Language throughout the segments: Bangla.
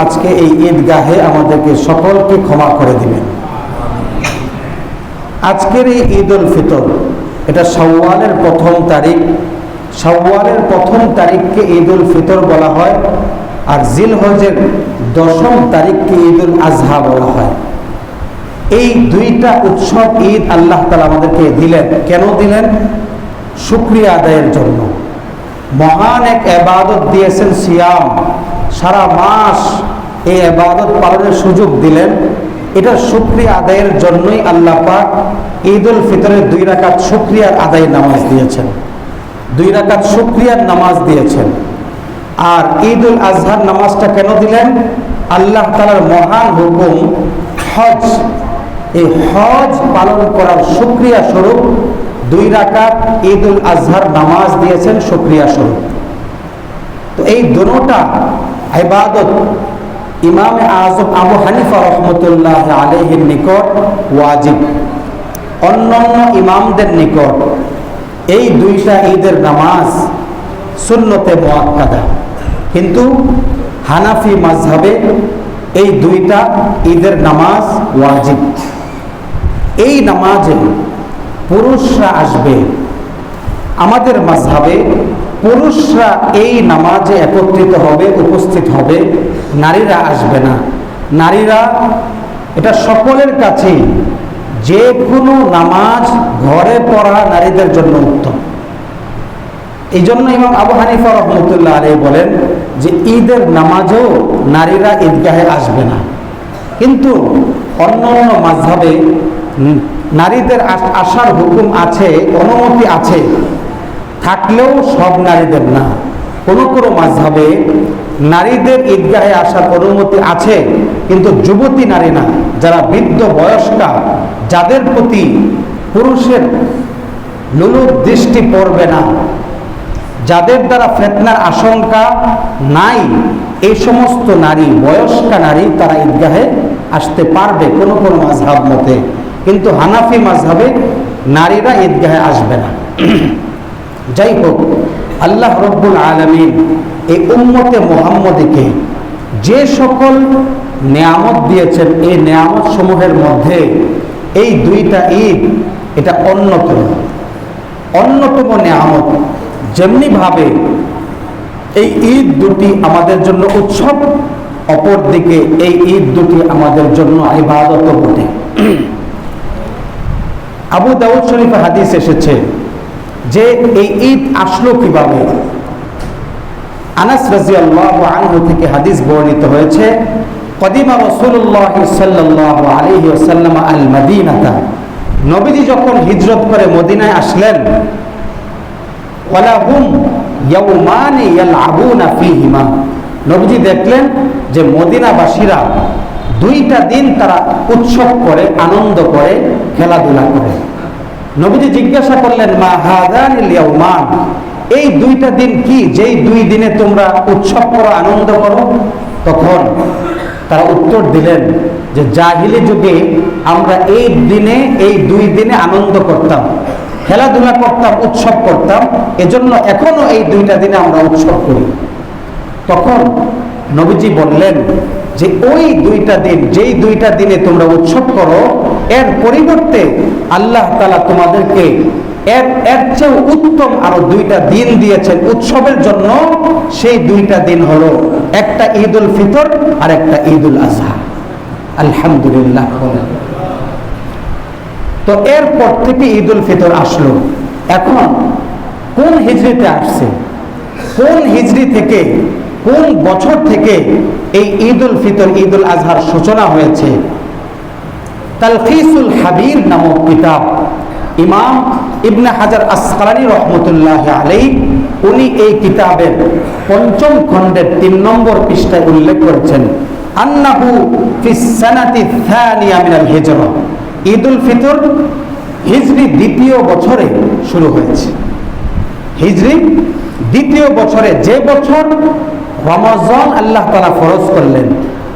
আজকে এই ঈদগাহে আমাদেরকে সকলকে ক্ষমা করে দিবেন। আজকের এই ঈদ উল ফিতর, এটা শাওয়ালের প্রথম তারিখ। শাওয়ালের প্রথম তারিখকে ঈদ উল ফিতর বলা হয়, আর জিলহজের দশম তারিখকে ঈদ উল আজহা বলা হয়। এই দুইটা উৎসব ঈদ আল্লাহ তাআলা আমাদেরকে দিলেন। কেন দিলেন? শুকরিয়া আদায়ের জন্য। মহান এক ইবাদত দিয়েছেন সিয়াম, সারা মাস এই ইবাদত পালনের সুযোগ দিলেন। এটা শুকরিয়া আদায়ের জন্যই আল্লাহ পাক ঈদ উল ফিতরের 2 রাকাত শুকরিয়ার আদায়ের নামাজ দিয়েছেন, 2 রাকাত শুকরিয়ার নামাজ দিয়েছেন। আর ঈদ উল আজহার নামাজটা কেন দিলেন? আল্লাহ তাআলার মহান হুকুম হজ, এই হজ পালন করার শুকরিয়া স্বরূপ 2 রাকাত ঈদ উল আজহার নামাজ দিয়েছেন শুকরিয়া স্বরূপ। তো এই দুটোটা ইবাদত ইমামে আযম আবু হানিফা রাহমাতুল্লাহ আলাইহির নিকট ওয়াজিব, অন্যান্য ইমামদের নিকট এই দুইটা ঈদের নামাজ সুন্নতে মুআক্কাদা। কিন্তু হানাফি মাযহাবে এই দুইটা ঈদের নামাজ ওয়াজিব। এই নামাজে পুরুষরা আসবে। আমাদের মাযহাবে পুরুষরা এই নামাজে একত্রিত হবে, উপস্থিত হবে, নারীরা আসবে না। নারীরা, এটা সকলের কাছেই, যে কোনো নামাজ ঘরে পড়া নারীদের জন্য উত্তম। এই জন্য ইমাম আবু হানিফা রাহমাতুল্লাহ আলাইহি বলেন যে ঈদের নামাজেও নারীরা ঈদগাহে আসবে না। কিন্তু অন্যান্য মাযহাবে নারীদের আসার হুকুম আছে, অনুমতি আছে, থাকলেও সব নারীদের না। কোনো কোনো মাযহাবে নারীদের ঈদগাহে আসার অনুমতি আছে, কিন্তু যুবতী নারী না, যারা বৃদ্ধ বয়স্কা, যাদের প্রতি পুরুষের লোলুপ দৃষ্টি পড়বে না, যাদের দ্বারা ফিতনার আশঙ্কা নাই, এই সমস্ত নারী, বয়স্কা নারী, তারা ঈদগাহে আসতে পারবে কোনো কোনো মাযহাব মতে। কিন্তু হানাফি মাযহাবে নারীরা ঈদগাহে আসবে না। যাই হোক, আল্লাহ রব্বুল আলামিন এই উম্মতে মুহাম্মদীকে যে সকল নেয়ামত দিয়েছেন, এই নেয়ামত সমূহের মধ্যে এই দুইটা ঈদ, এটা অন্যতম নেয়ামত। যেমনিভাবে এই ঈদ দুটি আমাদের জন্য উৎসব, অপরদিকে এই ঈদ দুটি আমাদের জন্য ইবাদত বটে। আবু দাউদ শরীফে হাদিস এসেছে যে এই ঈদ আসলো কিভাবে। আনাস রাদিয়াল্লাহু আনহু থেকে হাদিস বর্ণিত হয়েছে, কদিমা রাসূলুল্লাহ সাল্লাল্লাহু আলাইহি ওয়াসাল্লাম আল মদিনাতা, নবীজি যখন হিজরত করে মদিনায় আসলেন, ওয়ালাহুম ইয়াউমানি ইয়ালআবুনা ফীহিমা, নবীজি দেখলেন যে মদিনাবাসীরা 2টা দিন তারা উৎসব করে, আনন্দ করে, খেলাধুলা করে। নবীজি জিজ্ঞাসা করলেন, মা হাযানিল ইয়াউমান, এই 2টা দিন কি, যেই 2 দিনে তোমরা উৎসব করো, আনন্দ করো? তখন তারা উত্তর দিলেন যে জাহিলি যুগে আমরা এই দিনে, এই 2 দিনে আনন্দ করতাম, খেলাধুলা করতাম, উৎসব করতাম, এজন্য এখনো এই 2টা দিনে আমরা উৎসব করি। তখন নবীজি বললেন যে ওই 2টা দিন, যেই 2টা দিনে তোমরা উৎসব করো, এর পরিবর্তে আল্লাহ তাআলা তোমাদেরকে এর চেয়ে উত্তম আরো 2টা দিন দিয়েছেন উৎসবের জন্য। সেই 2টা দিন হলো, একটা ঈদ উল ফিতর আর একটা ঈদ উল আজহা। আলহামদুলিল্লাহ। তো এরপর থেকে ঈদ উল ফিতর আসলো। এখন কোন হিজরিতে আসছে, কোন হিজরি থেকে, কোন বছর থেকে এই ঈদ উল ফিতর, ঈদ উল আজহার সূচনা হয়েছে? তালখিসুল হাবির নামক কিতাব, ইমাম ইবনে হাজার আসকালানী রাহমাতুল্লাহ আলাইহি, উনি এই কিতাবের 5ম খণ্ডের 3 নম্বর পৃষ্ঠায় উল্লেখ করেছেন, আন্নাহু ফিস সানাতি থানিয়া মিনাল হিজরা, ঈদ উল ফিতর হিজরি 2য় বছরে শুরু হয়েছে। হিজরি 2য় বছরে, যে বছর রমজান আল্লাহ তাআলা ফরজ করলেন,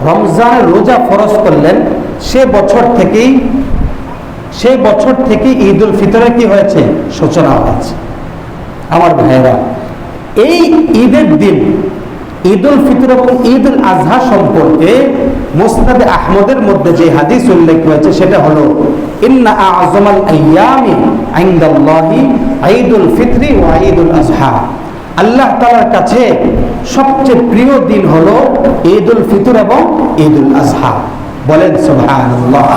রমজানের রোজা ফরজ করলেন, সে বছর থেকে ঈদ উল ফিতরের কি হয়েছে? সূচনা হয়েছে। আমার ভাইয়েরা, এই ঈদের দিন ঈদুল ফিতর এবং ঈদুল আজহা সম্পর্কে মুসনাদে আহমদের মধ্যে যে হাদিস উল্লেখ হয়েছে সেটা হলো ইন্না আযমাল আইয়ামি ইনদাল্লাহি ঈদুল ফিতরি ওয়া ঈদুল আজহা। আল্লাহ তাআলার কাছে সবচেয়ে প্রিয় দিন হলো ঈদুল ফিতর এবং ঈদুল আজহা। বলেন সুবহানাল্লাহ।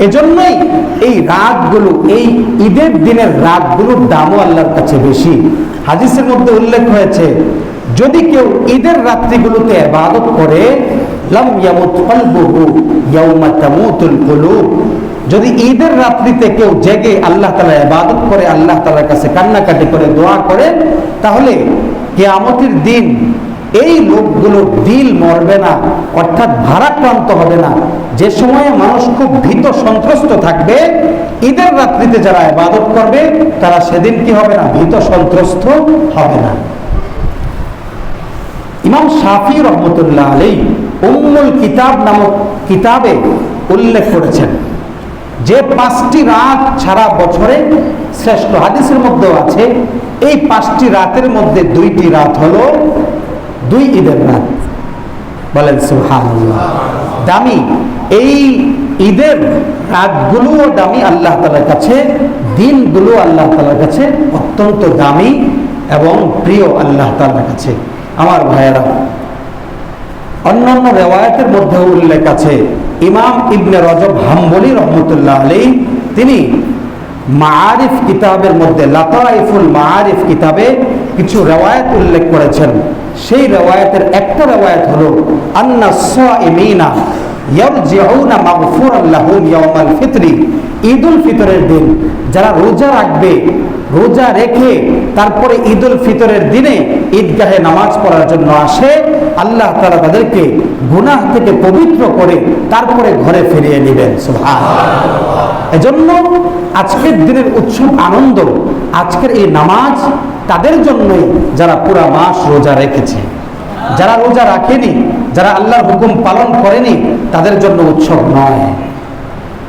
এজন্যই এই রাতগুলো, এই ঈদের দিনের রাতগুলোর দামও আল্লাহর কাছে বেশি। হাদিসের মধ্যে উল্লেখ হয়েছে যদি কেউ ঈদের রাত্রিগুলোতে ইবাদত করে লাম ইয়ামুত কলবুহু ইয়াওমা তামুতুল কুলুব, যদি ঈদের রাত্রিতে কেউ জেগে আল্লাহ তাআলা ইবাদত করে, আল্লাহ তাআলার কাছে কান্নাকাটি করে দোয়া করে, তাহলে কিয়ামতের দিন এই লোকগুলোর দিল মরবে না, অর্থাৎ ভারাক্রান্ত হবে না। যে সময়ে মানুষ খুব ভীত সন্ত্রস্ত থাকবে, ঈদের রাত্রিতে যারা ইবাদত করবে তারা সেদিন কি হবে না, ভীত সন্ত্রস্ত হবে না। ইমাম শাফি রহমতুল্লাহ আলাইহি উম্মুল কিতাব নামক কিতাবে উল্লেখ করেছেন যে 5টি রাত সারা বছরে শ্রেষ্ঠ। হাদিসের মধ্যেও আছে এই 5টি রাতের মধ্যে 2টি রাত হলো 2 ঈদের রাত। বলেন সুবহানাল্লাহ। দামি এই ঈদের রাতগুলোও দামি আল্লাহ তাআলার কাছে, দিনগুলো আল্লাহ তাআলার কাছে অত্যন্ত দামি এবং প্রিয় আল্লাহ তাআলার কাছে। আমার ভাইয়েরা, অন্যান্য রিওয়ায়াতের মধ্যে উল্লেখ আছে ইমাম ইবনে রজব হাম্বলি রহমতুল্লাহ আলাইহি তিনি মাআরিফ কিতাবের মধ্যে লাতাইফুল মাআরিফ কিতাবে কিছু রিওয়ায়াত উল্লেখ করেছেন। সেই রিওয়ায়াতের একটা রিওয়ায়াত হলো আন্না সাইমিনা ইয়ারজিউনা মাগফুরান লাহুম ইয়াওমাল ফিতরি, ঈদুল ফিতরের দিন যারা রোজা রাখবে, রোজা রেখে তারপরে ঈদুল ফিতরের দিনে ঈদগাহে নামাজ পড়ার জন্য আসে, আল্লাহ তাআলা তাদেরকে গুনাহ থেকে পবিত্র করে তারপরে ঘরে ফিরিয়ে নেবেন। সুবহানাল্লাহ। এজন্য আজকের দিনের উৎসব আনন্দ, আজকের এই নামাজ তাদের জন্যই যারা পুরা মাস রোজা রেখেছে। যারা রোজা রাখেনি, যারা আল্লাহর হুকুম পালন করেনি, তাদের জন্য উৎসব নয়।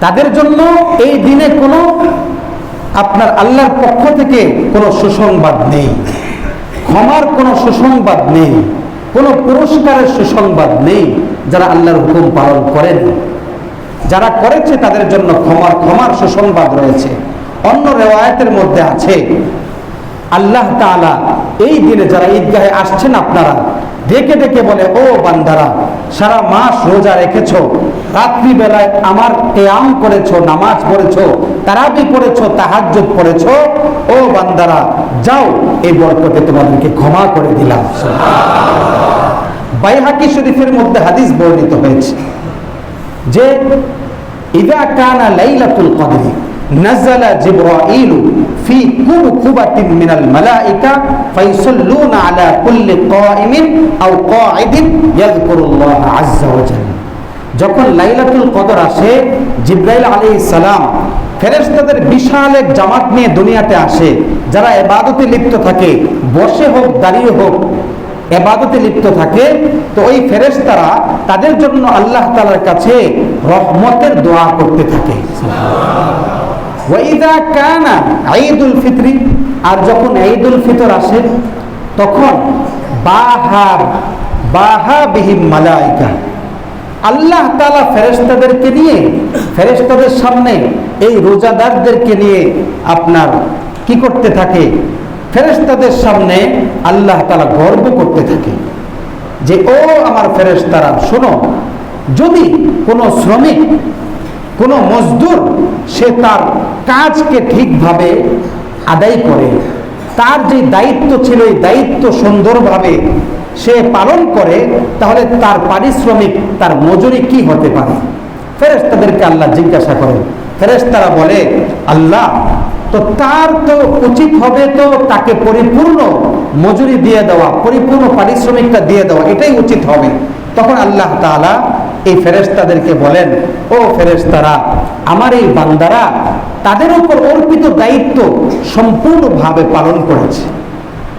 তাদের জন্য এই দিনে কোনো আপনার আল্লাহর পক্ষ থেকে কোনো সুসংবাদ নেই, ক্ষমার কোনো সুসংবাদ নেই, কোনো পুরস্কারের সুসংবাদ নেই। যারা আল্লাহর হুকুম পালন করেন, যারা করেছে তাদের জন্য ক্ষমার সুসংবাদ রয়েছে। অন্য রিওয়ায়াতের মধ্যে আছে আল্লাহ তাআলা এই দিনে যারা ঈদগাহে আসছেন আপনারা ডেকে ডেকে বলে, ও বান্দারা সারা মাস রোজা রেখেছো, রাত্রি বেলায় আমার কিয়াম করেছো, নামাজ পড়েছো, তারাবি পড়েছো, তাহাজ্জুদ পড়েছো, ও বান্দারা যাও এই বরকতে তোমাদেরকে ক্ষমা করে দিলাম। বাইহাকি শরীফের মধ্যে হাদিস বর্ণিত হয়েছে যে ইযা কানা লাইলাতুল কদরি নাযালা জিবরাঈলু ফি কুবকুবাতিন মিনাল মালায়েকা ফায়ুসাল্লুনা আলা কুল্লি কাইমিন আও কাঈদিন ইয়াযকুরুল্লাহ আযজা ওয়া জাল্লা। যখন লাইলাতুল কদর আসে, জিবরাইল আলাইহিস সালাম ফেরেশতাদের বিশাল এক জামাত নিয়ে দুনিয়াতে আসে, যারা ইবাদতে লিপ্ত থাকে, বসে হোক দাঁড়িয়ে হোক ইবাদতে লিপ্ত থাকে। তো ওই ফেরেশতারা তাদের জন্য আল্লাহ তাআলার কাছে রহমতের দোয়া করতে থাকে। ওয়াইদা কানা ঈদুল ফিতরি, আর যখন ঈদুল ফিতর আসে তখন বাহা বিহিম মালায়েকা, আল্লাহ তাআলা ফেরেশতাদেরকে নিয়ে, ফেরেশতাদের সামনে এই রোজাদারদেরকে নিয়ে আপনার কি করতে থাকে, ফেরেশতাদের সামনে আল্লাহ তাআলা গর্ব করতে থাকে যে ও আমার ফেরেশতারা শোনো, যদি কোনো শ্রমিক, কোনো মজদুর সে তার কাজকে ঠিকভাবে আদায় করে, তার যে দায়িত্ব ছিল এই দায়িত্ব সুন্দরভাবে সে পালন করে, তাহলে তার পারিশ্রমিক, তার মজুরি কি হতে পারে? ফেরেশতাদেরকে আল্লাহ জিজ্ঞাসা করেন। ফেরেশতারা বলে, আল্লাহ তো তার তো উচিত হবে তো তাকে পরিপূর্ণ মজুরি দিয়ে দেওয়া, পরিপূর্ণ পারিশ্রমিকটা দিয়ে দেওয়া, এটাই উচিত হবে। তখন আল্লাহ তাআলা এই ফেরেশতাদেরকে বলেন, ও ফেরেশতারা, আমার এই বান্দারা তাদের উপর অর্পিত দায়িত্ব সম্পূর্ণভাবে পালন করেছে,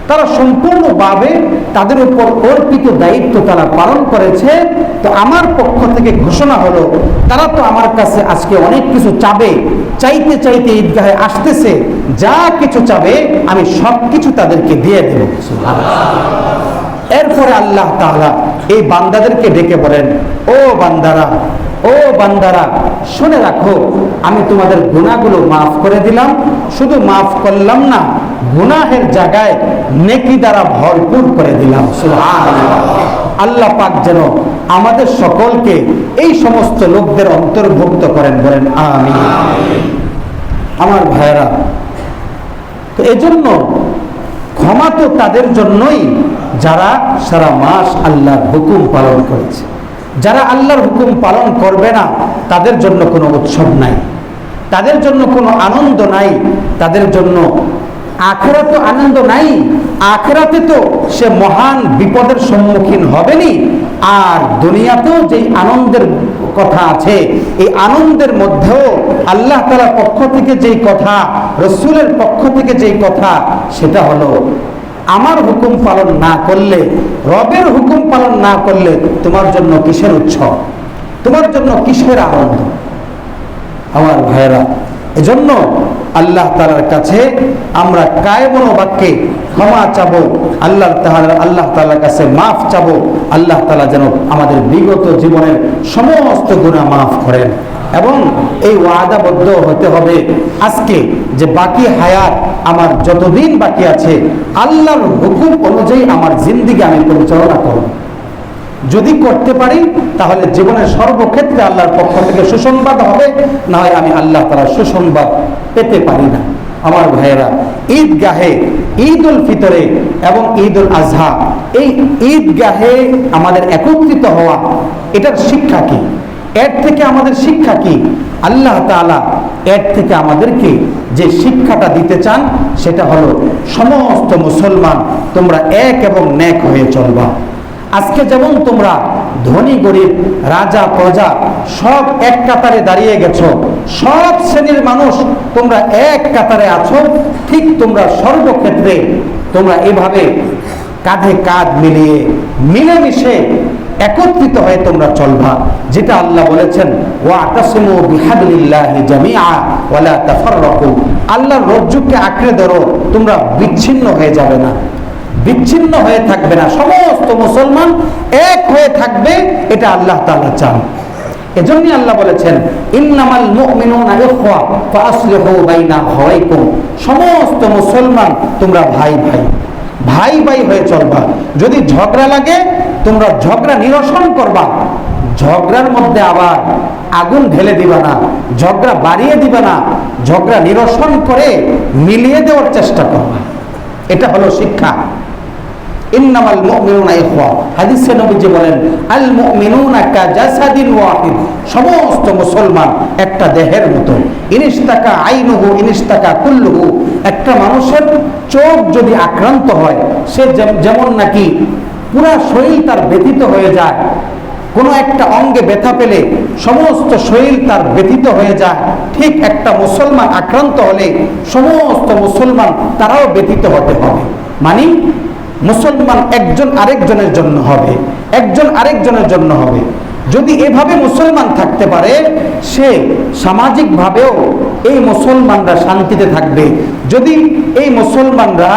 তারা সম্পূর্ণভাবে তাদের উপর অর্পিত দায়িত্ব তারা পালন করেছে। তো আমার পক্ষ থেকে ঘোষণা হলো, তারা তো আমার কাছে আজকে অনেক কিছু চাবে, চাইতে চাইতে ঈদগাহে আসতেছে, যা কিছু চাবে আমি সব কিছু তাদেরকে দিয়ে দেব। এরপরে আল্লাহ তাআলা এই বান্দাদেরকে ডেকে বলেন, ও বান্দারা, ও বান্দারা, শুনে রাখো, আমি তোমাদের গুনাহগুলো মাফ করে দিলাম। শুধু মাফ করলাম না, গুনাহের জায়গায় নেকি দ্বারা ভরপুর করে দিলাম। সুবহানাল্লাহ। আল্লাহ পাক যেন আমাদের সকলকে এই সমস্ত লোকদের অন্তর্ভুক্ত করেন, বলেন আমিন। আমার ভাইরা, তো এজন্য ক্ষমা তো তাদের জন্যই যারা সারা মাস আল্লাহর হুকুম পালন করেছে। যারা আল্লাহর হুকুম পালন করবে না, তাদের জন্য কোনো উৎসব নাই, তাদের জন্য কোনো আনন্দ নাই, তাদের জন্য আখিরাতে আনন্দ নাই। আখিরাতে তো সে মহান বিপদের সম্মুখীন হবেনি, আর দুনিয়াতেও যে আনন্দের কথা আছে, এই আনন্দের মধ্যেও আল্লাহ তাআলার পক্ষ থেকে যেই কথা, রাসূলের পক্ষ থেকে যেই কথা, সেটা হলো আমার হুকুম পালন না করলে, রবের হুকুম পালন না করলে তোমার জন্য কিসের উৎসব, তোমার জন্য কিসের আনন্দ? আমার ভাইয়েরা, এজন্য আল্লাহ তাআলার কাছে আমরা কায়মন বাক্যে ক্ষমা চাবো, আল্লাহ তাআলার কাছে মাফ চাবো। আল্লাহ তাআলা যেন আমাদের বিগত জীবনের সমস্ত গুনাহ মাফ করেন, এবং এই ওয়াদাবদ্ধ হতে হবে আজকে যে বাকি হায়াত আমার যতদিন বাকি আছে, আল্লাহর হুকুম অনুযায়ী আমার জিন্দেগি আমি পরিচালনা করব। যদি করতে পারি তাহলে জীবনের সর্বক্ষেত্রে আল্লাহর পক্ষ থেকে সুসংবাদ হবে, না হয় আমি আল্লাহ তাআলার সুসংবাদ পেতে পারি না। আমার ভাইয়েরা, ঈদগাহে, ঈদুল ফিতরে এবং ঈদুল আজহা, এই ঈদগাহে আমাদের একত্রিত হওয়া, এটার শিক্ষা কি? এর থেকে আমাদের শিক্ষা কি? আল্লাহ তাআলা এর থেকে আমাদেরকে যে শিক্ষাটা দিতে চান, সেটা হলো সমস্ত মুসলমান তোমরা এক এবং নেক হয়ে চলবা। আজকে যেমন তোমরা ধনী গরিব, রাজা প্রজা সব এক কাতারে দাঁড়িয়ে গেছো, সব শ্রেণীর মানুষ তোমরা এক কাতারে আছো, ঠিক তোমরা সর্বক্ষেত্রে তোমরা এভাবে কাঁধে কাঁধ মিলিয়ে মিলেমিশে একত্রিত হয়ে তোমরা চলবা, যেটা আল্লাহ বলেছেন, ওয়াতাসিমু বিহাবলিল্লাহি জামিআ ওয়ালা তাফাররাকু। আল্লাহর রজ্জুকে আঁকড়ে ধরো, তোমরা বিচ্ছিন্ন হয়ে যাবে না, বিচ্ছিন্ন হয়ে থাকবে না, সমস্ত মুসলমান এক হয়ে থাকবে, এটা আল্লাহ তাআলা চান। এজন্যই আল্লাহ বলেছেন, ইন্নামাল মুমিনুনা ইখওয়া ফাসলিহু বাইনা আখাওয়াইকুম। সমস্ত মুসলমান তোমরা ভাই ভাই, ভাই ভাই হয়ে চলবা। যদি ঝগড়া লাগে তোমরা ঝগড়া নিরসন করবা, ঝগড়ার মধ্যে আবার আগুন ঢেলে দিবা না, ঝগড়া বাড়িয়ে দিবা না, ঝগড়া নিরসন করে মিলিয়ে দেওয়ার চেষ্টা করবা। এটা হলো শিক্ষা। ইন্নামাল মুমিনুনা ইখওয়া, হাদিসে নবীজি বলেন, আল মুমিনুনা কাজাসাদিন ওয়াহিদ। সমস্ত মুসলমান একটা দেহের মতো। ইনিস্তাকা আইনুহু ইনিস্তাকা কুল্লুহু। একটা মানুষের চোখ যদি আক্রান্ত হয়, সে যেমন নাকি পুরা শরীর তার ব্যথিত হয়ে যায়, কোনো একটা অঙ্গে ব্যথা পেলে সমস্ত শরীর তার ব্যথিত হয়ে যায়, ঠিক একটা মুসলমান আক্রান্ত হলে সমস্ত মুসলমান তারাও ব্যথিত হতে হবে। মানে মুসলমান একজন আরেকজনের জন্য হবে, একজন আরেকজনের জন্য হবে। যদি এভাবে মুসলমান থাকতে পারে, সে সামাজিকভাবেও এই মুসলমানরা শান্তিতে থাকবে। যদি এই মুসলমানরা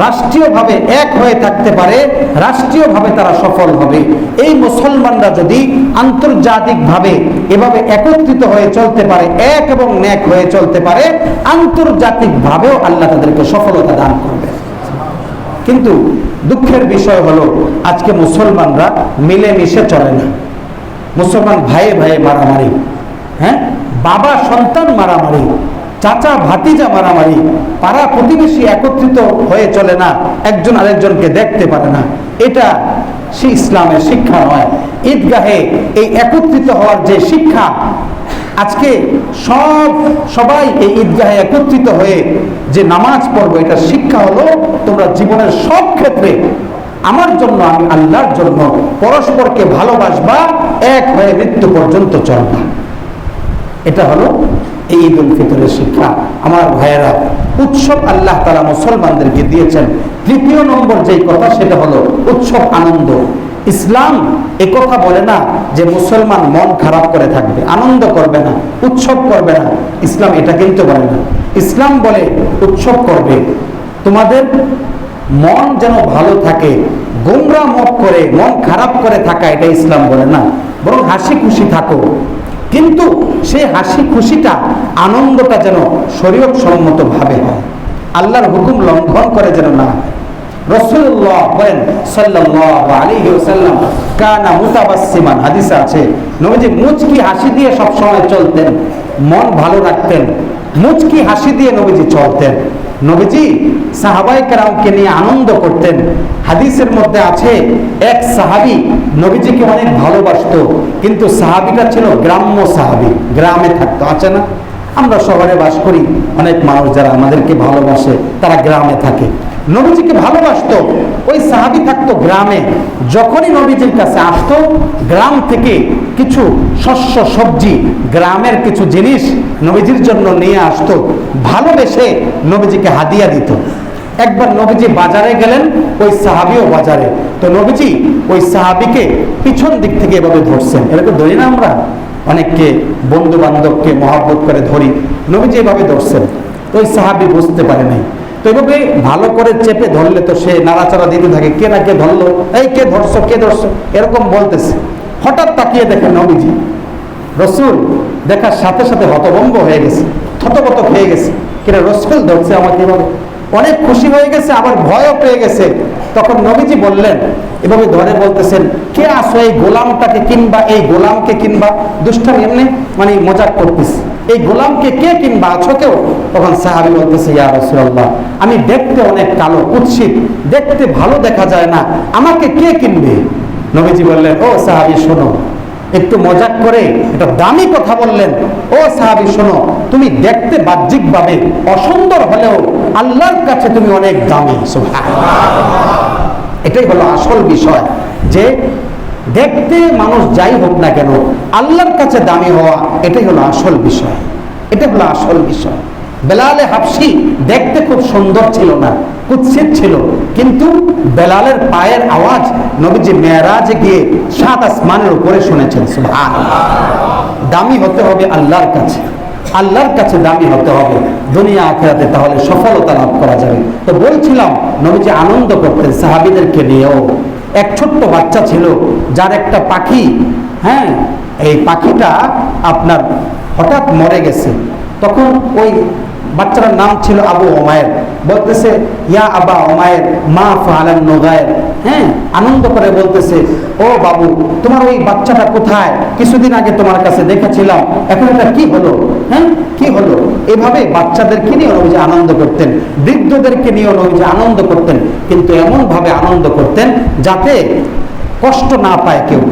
রাষ্ট্রীয়ভাবে এক হয়ে থাকতে পারে, রাষ্ট্রীয়ভাবে তারা সফল হবে। এই মুসলমানরা যদি আন্তর্জাতিকভাবে এভাবে একত্রিত হয়ে চলতে পারে, এক এবং নেক হয়ে চলতে পারে, আন্তর্জাতিকভাবেও আল্লাহ তাদেরকে সফলতা দান করবে। কিন্তু দুঃখের বিষয় হলো, আজকে মুসলমানরা মিলেমিশে চলে না। মুসলমান ভাইয়ে ভাইয়ে মারামারি, হ্যাঁ, বাবা সন্তান মারামারি, চাচা ভাতিজা মারামারি, পাড়া প্রতিবেশী একত্রিত হয়ে চলে না, একজন আরেকজনকে দেখতে পারে না। এটা সে ইসলামের শিক্ষা নয়। ঈদগাহে এই একত্রিত হওয়ার যে শিক্ষা, আজকে সবাই এই ঈদগাহে একত্রিত হয়ে যে নামাজ পড়বো, এটা শিক্ষা হলো তোমরা জীবনের সব ক্ষেত্রে আমার জন্য, আমি আল্লাহর জন্য পরস্পরকে ভালোবাসবা, এক হয়ে মৃত্যু পর্যন্ত চলবা। এটা হলো এই ঈদুল ফিতরের শিক্ষা। আমার ভাইয়েরা, উৎসব আল্লাহ তাআলা মুসলমানদেরকে দিয়েছেন। তৃতীয় নম্বর যেই কথা, সেটা হলো উৎসব আনন্দ। ইসলাম এ কথা বলে না যে মুসলমান মন খারাপ করে থাকবে, আনন্দ করবে না, উৎসব করবে না। ইসলাম এটা কিন্তু বলে না। ইসলাম বলে উৎসব করবে, তোমাদের মন যেন ভালো থাকে, গোমরা মুখ করে মন খারাপ করে থাকা এটা ইসলাম বলে না, বরং হাসি খুশি থাকো, কিন্তু সেই হাসি খুশিটা আনন্দটা যেন শরীয়ত সম্মত ভাবে হয়, আল্লাহর হুকুম লঙ্ঘন করে যেন না হয়। রাসূলুল্লাহ বলেন সাল্লাল্লাহু আলাইহি ওয়াসাল্লাম কানা মুতাবাসসিমান, হাদিসে আছে নবীজি মুচকি হাসি দিয়ে সব সময় চলতেন, মন ভালো রাখতেন, মুচকি হাসি দিয়ে নবীজি চলতেন। নবীজি সাহাবায়ে কেরামকে নিয়ে আনন্দ করতেন। হাদিসের মধ্যে আছে এক সাহাবী নবীজিকে অনেক ভালোবাসতো, কিন্তু সাহাবীটা ছিল গ্রাম্য সাহাবী, গ্রামে থাকতো। আছে না, আমরা শহরে বাস করি, অনেক মানুষ যারা আমাদেরকে ভালোবাসে তারা গ্রামে থাকে। নবীজিকে ভালোবাসতো, ওই সাহাবী থাকতো গ্রামে। যখনই নবীজির কাছে আসতো, গ্রাম থেকে কিছু শস্য সবজি, গ্রামের কিছু জিনিস নবীজির জন্য নিয়ে আসতো, ভালোবেসে নবীজিকে হাদিয়া দিত। একবার নবীজি বাজারে গেলেন, ওই সাহাবীও বাজারে, তো নবীজি ওই সাহাবীকে পিছন দিক থেকে এভাবে ধরছেন। এরকম ধরি না আমরা, অনেককে বন্ধু বান্ধবকে মহব্বত করে ধরি, নবীজি এভাবে ধরছেন। তো ওই সাহাবী বুঝতে পারে নাই, তো এভাবে ভালো করে চেপে ধরলে তো সে নাড়াচাড়া দিতে থাকে, কে না কে ধরলো, এই কে ধরছো কে ধরছো এরকম বলতেছে। হঠাৎ তাকিয়ে দেখেন নবীজি, রসুল দেখার সাথে সাথে হতভম্ব হয়ে গেছে, থতবত হয়ে গেছে, কিনা রসুল ধরছে আমাকে এভাবে, অনেক খুশি হয়ে গেছে, আবার ভয়ও পেয়ে গেছে। তখন নবীজি বললেন, এভাবে ধরে বলতেছেন, কে আসো এই গোলামটাকে কিনবা, এই গোলামকে কিনবা, দুষ্টামি এমনি মানে মজাক করতেছে, এই গোলামকে কে কিনবা, আছো কেউ? তখন সাহাবী বলতেছে, ইয়া রাসূলুল্লাহ, আমি দেখতে অনেক কালো কুৎসিত, দেখতে ভালো দেখা যায় না, আমাকে কে কিনবে? নবীজি বললেন, ও সাহাবী শোনো, একটু মজাক করে এটা দামি কথা বললেন, ও সাহাবী শোনো, তুমি দেখতে বাহ্যিকভাবে অসুন্দর হলেও আল্লাহর কাছে তুমি অনেক দামি। সুবহানাল্লাহ, এটাই হলো আসল বিষয়, যে দেখতে মানুষ যাই হোক না কেন আল্লাহর কাছে দামি হওয়া, এটাই হলো আসল বিষয়, এটা হলো আসল বিষয়। বেলালে হাবশি দেখতে খুব সুন্দর ছিল না, কুৎসিত ছিল, কিন্তু বেলালের পায়ের আওয়াজ নবীজি মেরাজে গিয়ে 7 আসমানের উপরে শুনেছেন। সুবহানাল্লাহ, দামি হতে হবে আল্লাহর কাছে, আল্লাহর কাছে দামি হতে হবে, দুনিয়া আখিরাতে তাহলে সফলতা লাভ করা যাবে। তো বলছিলাম নবীজি আনন্দ করতেন সাহাবীদেরকে নিয়েও। এক ছোট্ট বাচ্চা ছিল, যার একটা পাখি, হ্যাঁ, এই পাখিটা আপনার হঠাৎ মরে গেছে। তখন ওই বাচ্চাটার নাম ছিল আবু উমায়ের, বলতেছে, ইয়া আবা উমায়ের মা ফাআলান নুগায়ের, হ্যাঁ, আনন্দ করে বলতেছে, ও বাবু তোমার ওই বাচ্চাটা কোথায়, কিছুদিন আগে তোমার কাছে দেখেছিলাম, এখন এটা কি হলো, হ্যাঁ কি হলো? এভাবে বাচ্চাদেরকে নিয়ে নবীজি আনন্দ করতেন, বৃদ্ধদেরকে নিয়ে নবীজি আনন্দ করতেন, কিন্তু এমন ভাবে আনন্দ করতেন যাতে কষ্ট না পায় কেউ,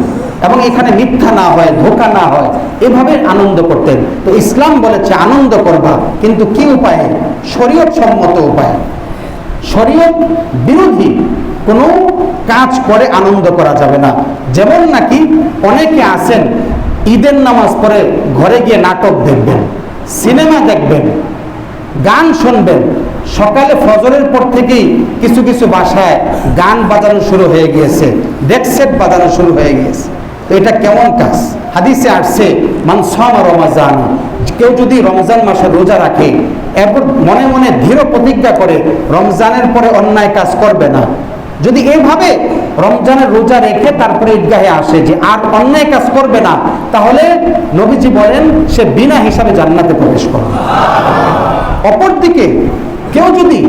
এবং এখানে মিথ্যা না হয়, ধোঁকা না হয়, এভাবে আনন্দ করতেন। তো ইসলাম বলেছে আনন্দ করবা, কিন্তু কি উপায়ে? শরীয়ত সম্মত উপায়। শরীয়ত বিরোধী কোনো কাজ করে আনন্দ করা যাবে না। যেমন নাকি অনেকে আছেন ঈদের নামাজ পড়ে ঘরে গিয়ে নাটক দেখবেন, সিনেমা দেখবেন, গান শুনবেন, সকালে ফজরের পর থেকেই কিছু কিছু বাসায় গান বাজানো শুরু হয়ে গিয়েছে, ডেক সেট বাজানো শুরু হয়ে গিয়েছে। তো এটা কেমন কাজ? হাদিসে আসছে, মান সামা রমাজান, কেউ যদি রমজান মাসে রোজা রাখে এবং মনে মনে দৃঢ় প্রতিজ্ঞা করে রমজানের পরে অন্যায় কাজ করবে না, যদি এইভাবে রমজানের রোজা রেখে তারপরে ঈদগাহে আসে যে আর অন্যায় কাজ করবে না, তাহলে নবীজি বলেন সে বিনা হিসাবে জান্নাতে প্রবেশ করবে। অপরদিকে কেউ যদি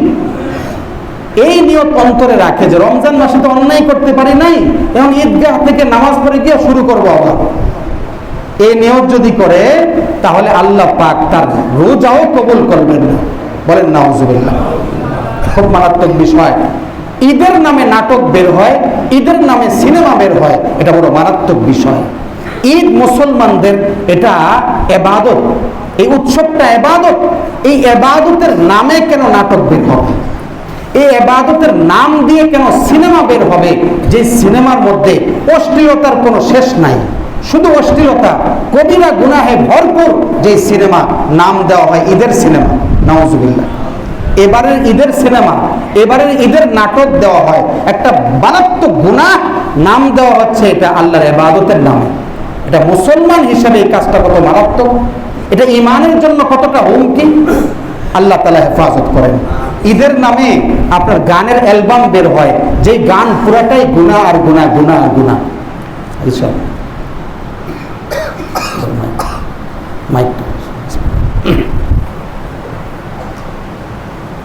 এই নিয়ত অন্তরে রাখে যে রমজান মাসে তো অন্যায় করতে পারি নাই, এবং ঈদগাহ থেকে নামাজ পড়ে গিয়ে শুরু করবো আবার, এই নিয়ত যদি করে, তাহলে আল্লাহ পাক তার রোজাও কবুল করবেন না। বলেন নাউজুবিল্লাহ। খুব মারাত্মক বিষয়। ঈদের নামে নাটক বের হয়, ঈদের নামে সিনেমা বের হয়, এটা বড় মারাত্মক বিষয়। ঈদ মুসলমানদের এটা ইবাদত, এই উৎসবটা ইবাদত, এই ইবাদতের নামে কেন নাটক বের হবে? এই ইবাদতের নাম দিয়ে কেন সিনেমা বের হবে, যে সিনেমার মধ্যে অশ্লীলতার কোনো শেষ নাই, শুধু অশ্লীলতা, কবিরা গুনাহে ভরপুর যে সিনেমা নাম দেওয়া হয় ঈদের সিনেমা। নাউজুবিল্লাহ। এবারের ঈদের সিনেমা, এবারের ঈদের নাটক দেওয়া হয়, একটা মারাত্মক গুনাহ নাম দেওয়া হচ্ছে এটা আল্লাহর ইবাদতের নামে। এটা মুসলমান হিসেবে এই কাজটা কত মারাত্মক, এটা ঈমানের জন্য কতটা হুমকি, আল্লাহ তাআলা হেফাজত করেন। ঈদের নামে আপনার গানের অ্যালবাম বের হয়, যেই গান পুরাটাই গুনাহ আর গুনাহ, গুনাহ আর গুনাহ। এইসব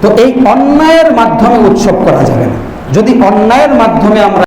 তো এই অন্যায়ের মাধ্যমে উৎসব করা যাবে না। যদি অন্যায়ের মাধ্যমে আমরা